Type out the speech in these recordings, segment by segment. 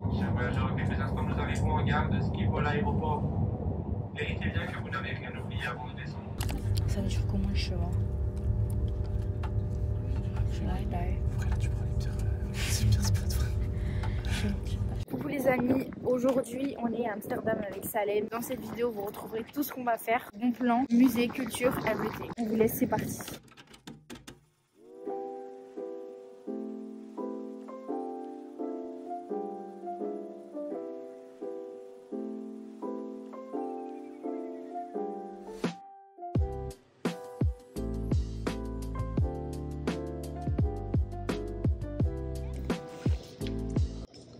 Chers voyageurs, dans quelques instants, nous arriverons en gare de Schiphol à l'aéroport. Vérifiez bien que vous n'avez rien oublié avant de descendre. Ça dure comment le chemin? Après là tu prends les pires, c'est bien spot vraiment. Coucou les amis, aujourd'hui on est à Amsterdam avec Salem. Dans cette vidéo vous retrouverez tout ce qu'on va faire. Bon plan, musée, culture, everything. On vous laisse, c'est parti.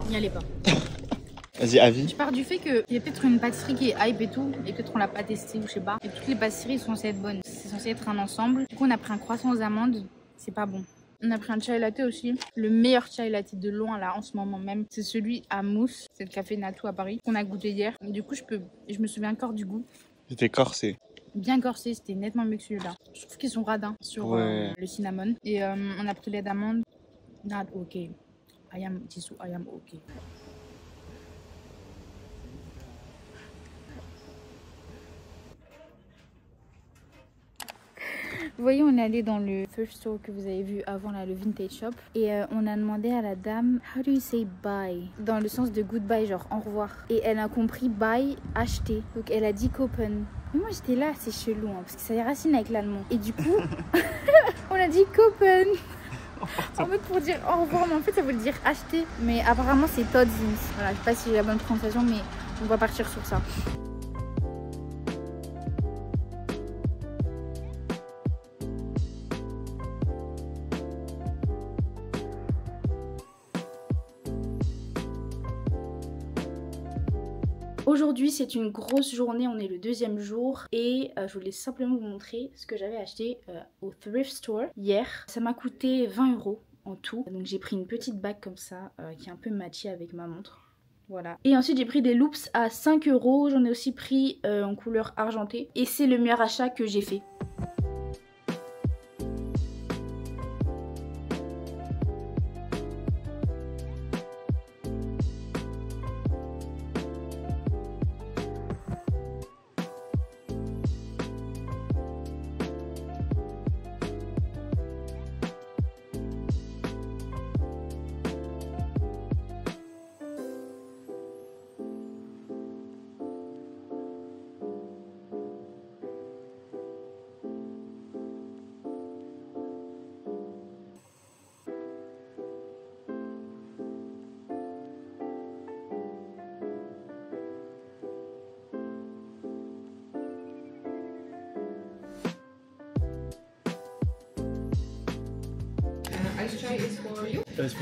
N'y allez pas. Vas-y, avis. Je pars du fait qu'il y a peut-être une pâtisserie qui est hype et tout, et peut-être on l'a pas testé ou je sais pas. Et toutes les pâtisseries sont censées être bonnes. C'est censé être un ensemble. Du coup, on a pris un croissant aux amandes, c'est pas bon. On a pris un chai latte aussi. Le meilleur chai latte de loin là en ce moment même, c'est celui à mousse. C'est le café Natou à Paris qu'on a goûté hier. Du coup, je me souviens encore du goût. J'étais corsé. Bien corsé, c'était nettement mieux que celui-là. Je trouve qu'ils sont radins sur le cinnamon. Et on a pris lait d'amande. Not okay. I am Jisoo, I am okay. Vous voyez, on est allé dans le thrift store que vous avez vu avant là, le vintage shop. Et on a demandé à la dame, how do you say bye? Dans le sens de goodbye, genre au revoir. Et elle a compris bye, acheter. Donc elle a dit kopen. Mais moi j'étais là, c'est chelou, hein, parce que ça a racine avec l'allemand. Et du coup, on a dit kopen. En fait pour dire au revoir, mais en fait ça veut dire acheter. Mais apparemment c'est Todzins. Voilà, je sais pas si j'ai la bonne prononciation, mais on va partir sur ça. Aujourd'hui c'est une grosse journée, on est le deuxième jour et je voulais simplement vous montrer ce que j'avais acheté au thrift store hier. Ça m'a coûté 20 € en tout, donc j'ai pris une petite bague comme ça qui est un peu matchée avec ma montre. Voilà. Et ensuite j'ai pris des loops à 5 €, j'en ai aussi pris en couleur argentée et c'est le meilleur achat que j'ai fait. Ice chai is for you? Yes.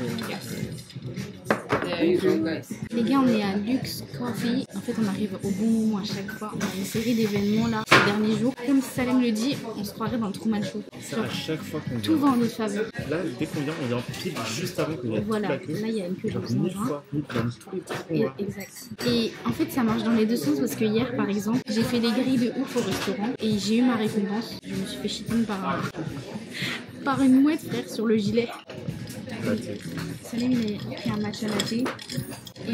There you go, guys. Les gars, on est à Lux Coffee. En fait, on arrive au bon moment à chaque fois. On a une série d'événements là ces derniers jours. Comme Salem le dit, on se croirait dans le Truman Show. Ça, à chaque fois qu'on Tout vient. va en notre faveur. Là, dès qu'on vient, on vient pile juste avant qu'il y ait Voilà, toute la queue. là il y a une queue de Genre 100 1000 gens. fois, nous prenons tous les trucs qu'on voit. Exact. Et en fait, ça marche dans les deux sens parce que hier, par exemple, j'ai fait des grilles de ouf au restaurant et j'ai eu ma récompense. Je me suis fait chiton par une mouette, frère, sur le gilet. Salim, il a pris un matcha latte et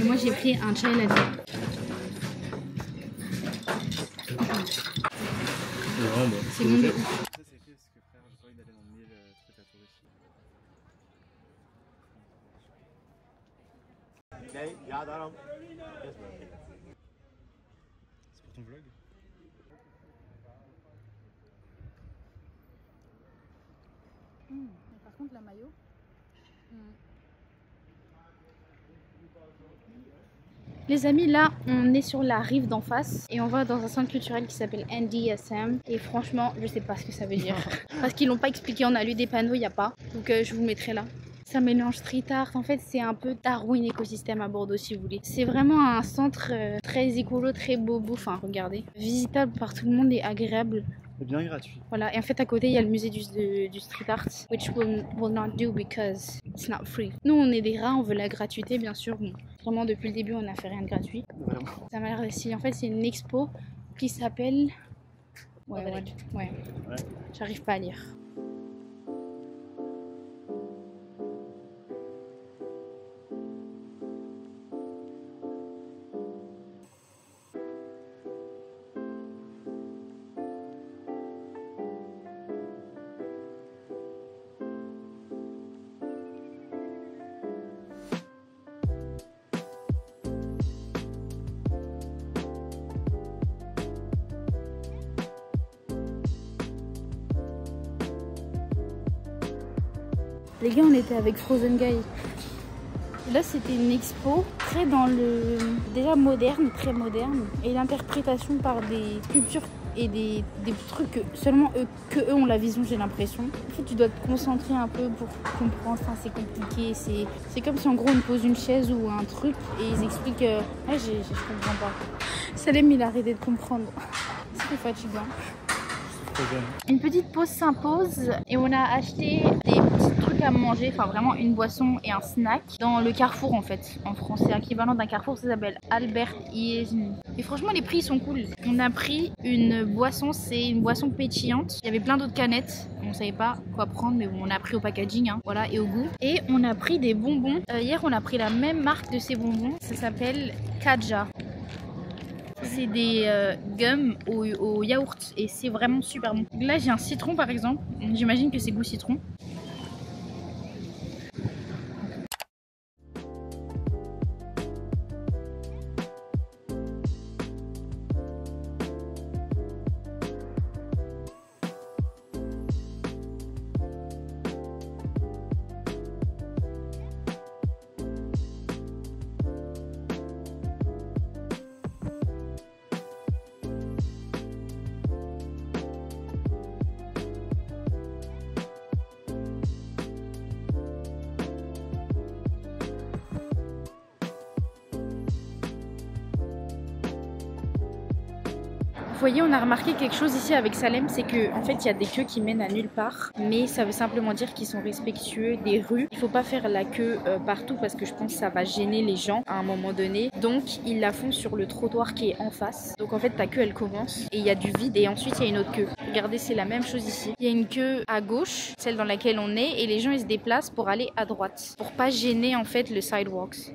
moi j'ai pris un chai latte. C'est vraiment bon. C'est bon de ouf. Ça, c'est fait parce que frère, j'ai pas envie d'aller dans 1000 trucs à touristes. C'est pour ton vlog? Par contre, la maillot. Les amis, là on est sur la rive d'en face et on va dans un centre culturel qui s'appelle NDSM et franchement je sais pas ce que ça veut dire parce qu'ils l'ont pas expliqué, on a lu des panneaux, il n'y a pas, donc je vous mettrai là. Ça mélange street art, en fait c'est un peu Darwin écosystème à Bordeaux si vous voulez. C'est vraiment un centre très écolo, très bobo, enfin regardez, visitable par tout le monde et agréable. C'est bien gratuit. Voilà, et en fait à côté il y a le musée du street art, which will not do because it's not free. Nous on est des rats, on veut la gratuité bien sûr. Bon, vraiment depuis le début on n'a fait rien de gratuit. Vraiment. Ça m'a l'air réussi. En fait c'est une expo qui s'appelle... Ouais. J'arrive pas à lire. Les gars, on était avec Frozen Guy. Là, c'était une expo très dans le... déjà moderne, très moderne. Et l'interprétation par des sculptures et des trucs que seulement eux ont la vision, j'ai l'impression. En fait, tu dois te concentrer un peu pour comprendre. Enfin, c'est compliqué. C'est comme si en gros on te pose une chaise ou un truc et ils expliquent... Ouais, je comprends pas. Salem, il a arrêté de comprendre. C'est fatigant. Une petite pause s'impose et on a acheté des petits trucs à manger, enfin vraiment une boisson et un snack dans le Carrefour en fait. En français, l'équivalent d'un Carrefour, ça s'appelle Albert Iesny. Et franchement les prix sont cool. On a pris une boisson, c'est une boisson pétillante. Il y avait plein d'autres canettes, on savait pas quoi prendre mais bon, on a pris au packaging, hein, voilà, et au goût. Et on a pris des bonbons. Hier on a pris la même marque de ces bonbons, ça s'appelle Kaja. C'est des gums au yaourt et c'est vraiment super bon. Là j'ai un citron par exemple, j'imagine que c'est goût citron. Vous voyez, on a remarqué quelque chose ici avec Salem, c'est qu'en fait il y a des queues qui mènent à nulle part, mais ça veut simplement dire qu'ils sont respectueux des rues. Il faut pas faire la queue partout parce que je pense que ça va gêner les gens à un moment donné. Donc ils la font sur le trottoir qui est en face. Donc en fait ta queue elle commence et il y a du vide et ensuite il y a une autre queue. Regardez, c'est la même chose ici. Il y a une queue à gauche, celle dans laquelle on est, et les gens ils se déplacent pour aller à droite, pour pas gêner en fait le sidewalks.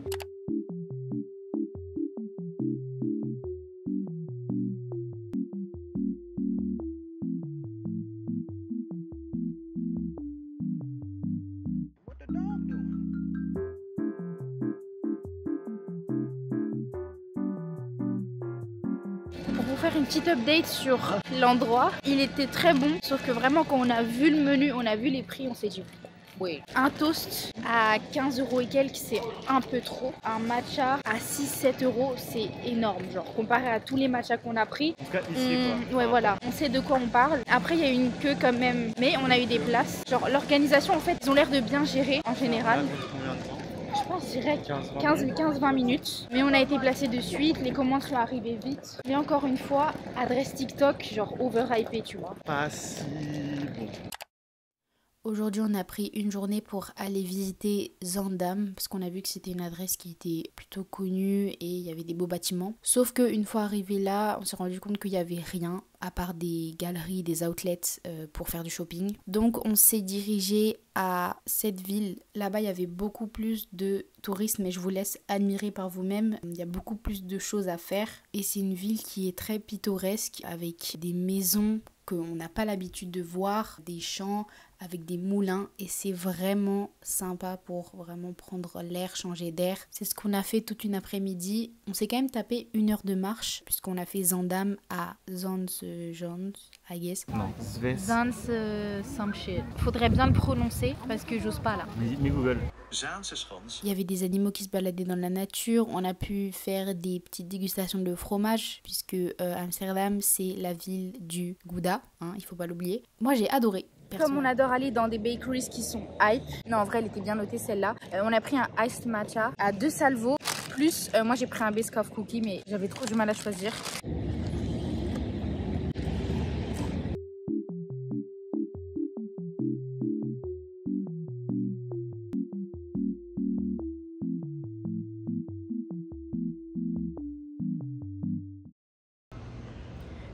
Pour vous faire une petite update sur l'endroit, il était très bon, sauf que vraiment quand on a vu le menu, on a vu les prix, on s'est dit oui. Un toast à 15 € et quelques, c'est un peu trop. Un matcha à 6-7 €, c'est énorme, genre comparé à tous les matchas qu'on a pris. En tout cas, ici, quoi. Ouais, voilà, on sait de quoi on parle. Après, il y a une queue quand même, mais on a eu des places. Genre l'organisation, en fait, ils ont l'air de bien gérer en général. Je pense, je dirais 15-20 minutes. Mais on a été placés de suite, les commandes sont arrivées vite. Mais encore une fois, adresse TikTok, genre overhypé, tu vois. Pas si bon. Aujourd'hui, on a pris une journée pour aller visiter Zaandam parce qu'on a vu que c'était une adresse qui était plutôt connue et il y avait des beaux bâtiments. Sauf qu'une fois arrivé là, on s'est rendu compte qu'il n'y avait rien à part des galeries, des outlets pour faire du shopping. Donc on s'est dirigé à cette ville. Là-bas, il y avait beaucoup plus de touristes, mais je vous laisse admirer par vous-même. Il y a beaucoup plus de choses à faire et c'est une ville qui est très pittoresque avec des maisons qu'on n'a pas l'habitude de voir, des champs avec des moulins et c'est vraiment sympa pour vraiment prendre l'air, changer d'air. C'est ce qu'on a fait toute une après-midi. On s'est quand même tapé 1 heure de marche puisqu'on a fait Zaandam à Zaanstad, I guess. Non, Zves. Some shit. Faudrait bien le prononcer parce que j'ose pas là. Mais Google. Il y avait des animaux qui se baladaient dans la nature. On a pu faire des petites dégustations de fromage puisque Amsterdam c'est la ville du Gouda, hein, il faut pas l'oublier. Moi j'ai adoré. Comme on adore aller dans des bakeries qui sont hype. Non, en vrai, elle était bien notée celle-là. On a pris un iced matcha à 2 salvos. Plus, moi j'ai pris un Biscoff cookie, mais j'avais trop du mal à choisir.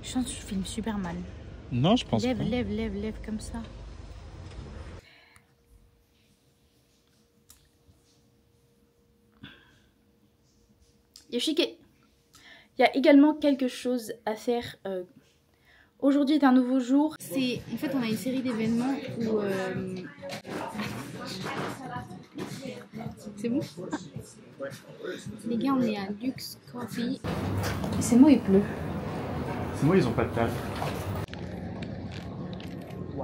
Je sens que je filme super mal. Non, je pense Lève, pas. lève comme ça. Yoshike, il y a également quelque chose à faire. Aujourd'hui est un nouveau jour. En fait, on a une série d'événements où... C'est bon? Les gars, on est à Luxe Coffee. C'est moi, il pleut. C'est moi, ils ont pas de table.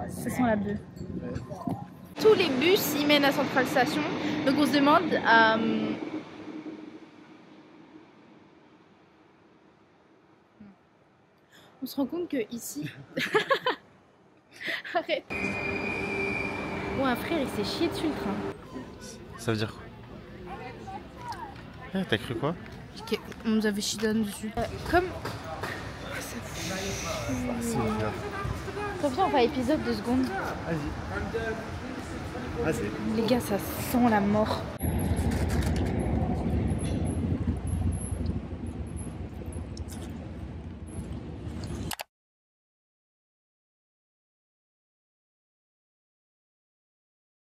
Ça sent la bœuf. Tous les bus ils mènent à Central Station. Donc on se demande on se rend compte que ici arrête. Bon, un frère il s'est chié dessus le train. Ça veut dire quoi? T'as cru quoi? On nous avait chié dessus. Comme C'est bien. Très bien, on va épisode 2 secondes. Vas-y. Vas-y. Les gars, ça sent la mort.